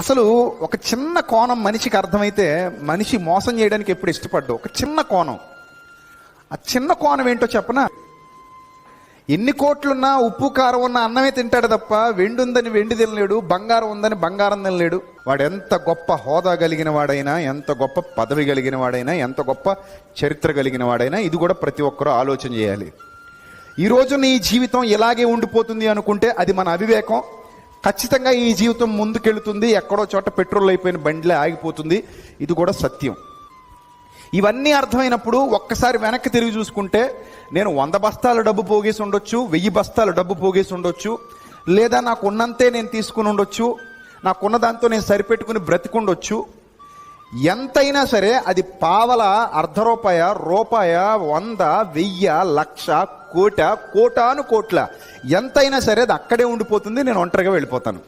అసలు ఒక చిన్న కోణం మనిషికి అర్థమైతే మనిషి మోసం చేయడానికి ఎప్పుడు ఇష్టపడ్డు. ఒక చిన్న కోణం, ఆ చిన్న కోణం ఏంటో చెప్పనా? ఎన్ని కోట్లున్నా ఉప్పు కారం ఉన్న అన్నమే తింటాడు తప్ప వెండి ఉందని వెండి తినలేడు, బంగారం ఉందని బంగారం తినలేడు. వాడు ఎంత గొప్ప హోదా కలిగిన వాడైనా, ఎంత గొప్ప పదవి కలిగిన వాడైనా, ఎంత గొప్ప చరిత్ర కలిగిన వాడైనా, ఇది కూడా ప్రతి ఒక్కరూ ఆలోచన చేయాలి. ఈరోజు నీ జీవితం ఇలాగే ఉండిపోతుంది అనుకుంటే అది మన అవివేకం. ఖచ్చితంగా ఈ జీవితం ముందుకెళ్తుంది, ఎక్కడో చోట పెట్రోల్ అయిపోయిన బండిలో ఆగిపోతుంది, ఇది కూడా సత్యం. ఇవన్నీ అర్థమైనప్పుడు ఒక్కసారి వెనక్కి తిరిగి చూసుకుంటే నేను 100 బస్తాల డబ్బు పోగేసి ఉండొచ్చు, 1000 బస్తాల డబ్బు పోగేసి ఉండొచ్చు, లేదా నాకు ఉన్నంతే నేను తీసుకుని ఉండొచ్చు, నాకున్న దాంతో నేను సరిపెట్టుకుని బ్రతికుండొచ్చు. ఎంతైనా సరే అది పావల, అర్ధ రూపాయ, రూపాయ, 100, 1000, 1,00,000, కోటాను కోట్ల, ఎంతైనా సరే అది అక్కడే ఉండిపోతుంది. నేను ఒంటరిగా వెళ్ళిపోతాను.